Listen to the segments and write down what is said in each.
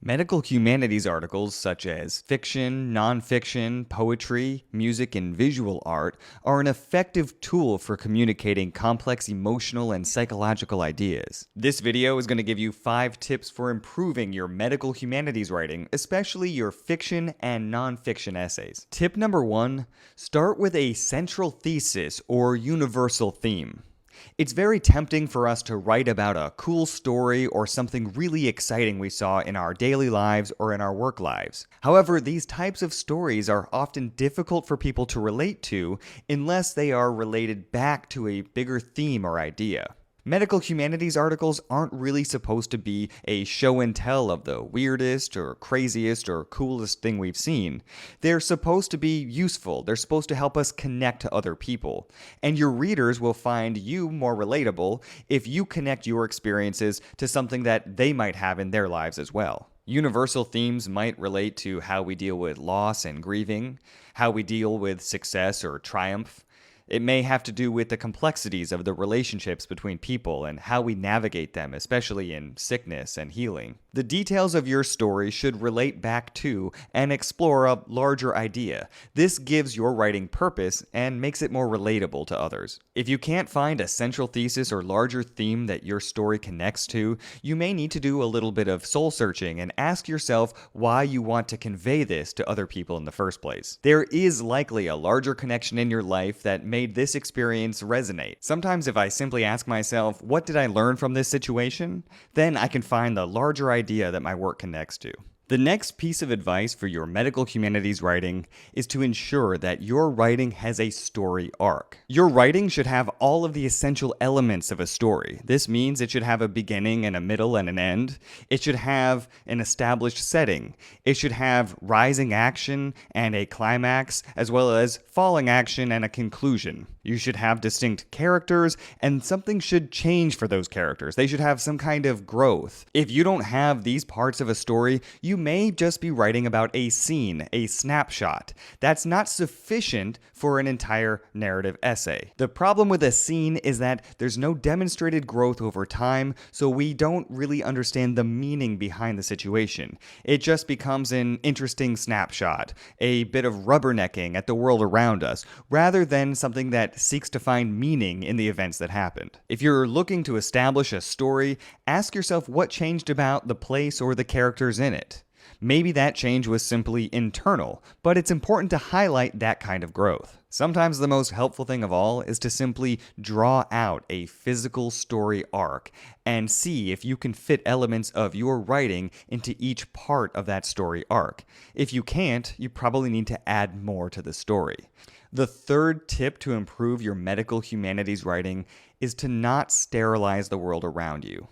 Medical humanities articles such as fiction, nonfiction, poetry, music, and visual art are an effective tool for communicating complex emotional and psychological ideas. This video is going to give you 5 tips for improving your medical humanities writing, especially your fiction and nonfiction essays. Tip number 1, start with a central thesis or universal theme. It's very tempting for us to write about a cool story or something really exciting we saw in our daily lives or in our work lives. However, these types of stories are often difficult for people to relate to unless they are related back to a bigger theme or idea. Medical humanities articles aren't really supposed to be a show and tell of the weirdest or craziest or coolest thing we've seen. They're supposed to be useful. They're supposed to help us connect to other people. And your readers will find you more relatable if you connect your experiences to something that they might have in their lives as well. Universal themes might relate to how we deal with loss and grieving, how we deal with success or triumph. It may have to do with the complexities of the relationships between people and how we navigate them, especially in sickness and healing. The details of your story should relate back to and explore a larger idea. This gives your writing purpose and makes it more relatable to others. If you can't find a central thesis or larger theme that your story connects to, you may need to do a little bit of soul searching and ask yourself why you want to convey this to other people in the first place. There is likely a larger connection in your life that made this experience resonate. Sometimes if I simply ask myself, what did I learn from this situation? Then I can find the larger idea that my work connects to. The next piece of advice for your medical humanities writing is to ensure that your writing has a story arc. Your writing should have all of the essential elements of a story. This means it should have a beginning and a middle and an end. It should have an established setting. It should have rising action and a climax, as well as falling action and a conclusion. You should have distinct characters, and something should change for those characters. They should have some kind of growth. If you don't have these parts of a story, you may just be writing about a scene, a snapshot. That's not sufficient for an entire narrative essay. The problem with a scene is that there's no demonstrated growth over time, so we don't really understand the meaning behind the situation. It just becomes an interesting snapshot, a bit of rubbernecking at the world around us, rather than something that seeks to find meaning in the events that happened. If you're looking to establish a story, ask yourself what changed about the place or the characters in it. Maybe that change was simply internal, but it's important to highlight that kind of growth. Sometimes the most helpful thing of all is to simply draw out a physical story arc and see if you can fit elements of your writing into each part of that story arc. If you can't, you probably need to add more to the story. The third tip to improve your medical humanities writing is to not sterilize the world around you.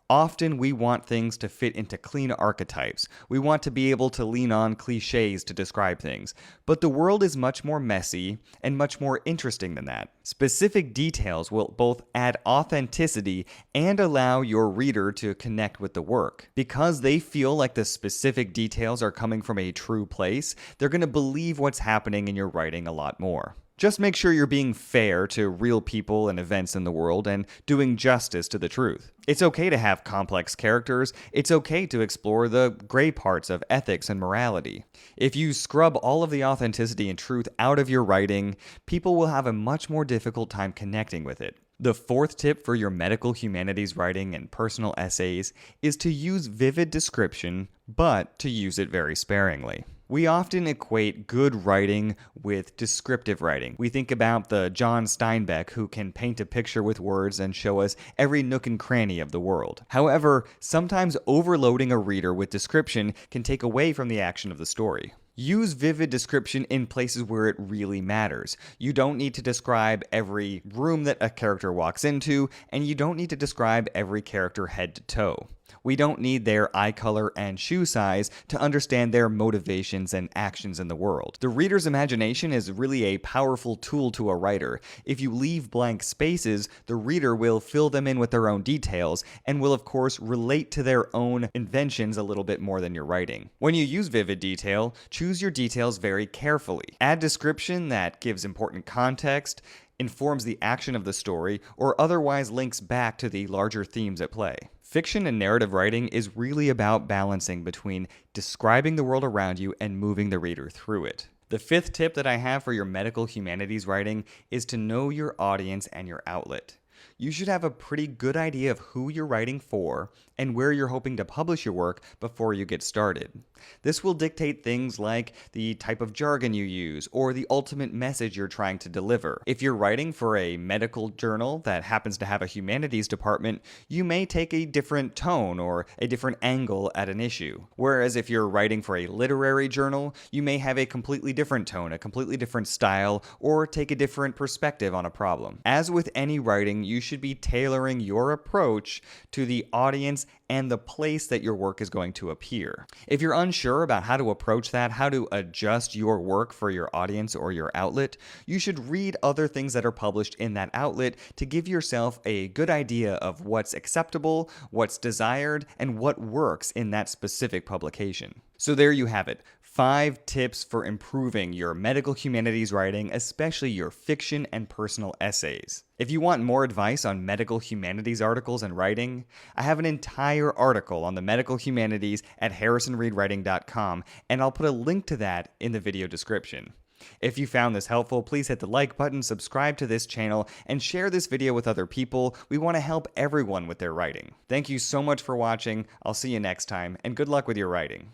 Often we want things to fit into clean archetypes. We want to be able to lean on cliches to describe things. But the world is much more messy and much more interesting than that. Specific details will both add authenticity and allow your reader to connect with the work. Because they feel like the specific details are coming from a true place, they're going to believe what's happening in your writing a lot more. Just make sure you're being fair to real people and events in the world and doing justice to the truth. It's okay to have complex characters. It's okay to explore the gray parts of ethics and morality. If you scrub all of the authenticity and truth out of your writing, people will have a much more difficult time connecting with it. The fourth tip for your medical humanities writing and personal essays is to use vivid description, but to use it very sparingly. We often equate good writing with descriptive writing. We think about the John Steinbeck who can paint a picture with words and show us every nook and cranny of the world. However, sometimes overloading a reader with description can take away from the action of the story. Use vivid description in places where it really matters. You don't need to describe every room that a character walks into, and you don't need to describe every character head to toe. We don't need their eye color and shoe size to understand their motivations and actions in the world. The reader's imagination is really a powerful tool to a writer. If you leave blank spaces, the reader will fill them in with their own details and will of course relate to their own inventions a little bit more than your writing. When you use vivid detail, choose your details very carefully. Add description that gives important context, informs the action of the story, or otherwise links back to the larger themes at play. Fiction and narrative writing is really about balancing between describing the world around you and moving the reader through it. The fifth tip that I have for your medical humanities writing is to know your audience and your outlet. You should have a pretty good idea of who you're writing for and where you're hoping to publish your work before you get started. This will dictate things like the type of jargon you use or the ultimate message you're trying to deliver. If you're writing for a medical journal that happens to have a humanities department, you may take a different tone or a different angle at an issue. Whereas if you're writing for a literary journal, you may have a completely different tone, a completely different style, or take a different perspective on a problem. As with any writing, you should be tailoring your approach to the audience and the place that your work is going to appear. If you're unsure about how to approach that, how to adjust your work for your audience or your outlet, you should read other things that are published in that outlet to give yourself a good idea of what's acceptable, what's desired, and what works in that specific publication. So there you have it. 5 tips for improving your medical humanities writing, especially your fiction and personal essays. If you want more advice on medical humanities articles and writing, I have an entire article on the medical humanities at harrisonreedwriting.com, and I'll put a link to that in the video description. If you found this helpful, please hit the like button, subscribe to this channel, and share this video with other people. We want to help everyone with their writing. Thank you so much for watching. I'll see you next time, and good luck with your writing.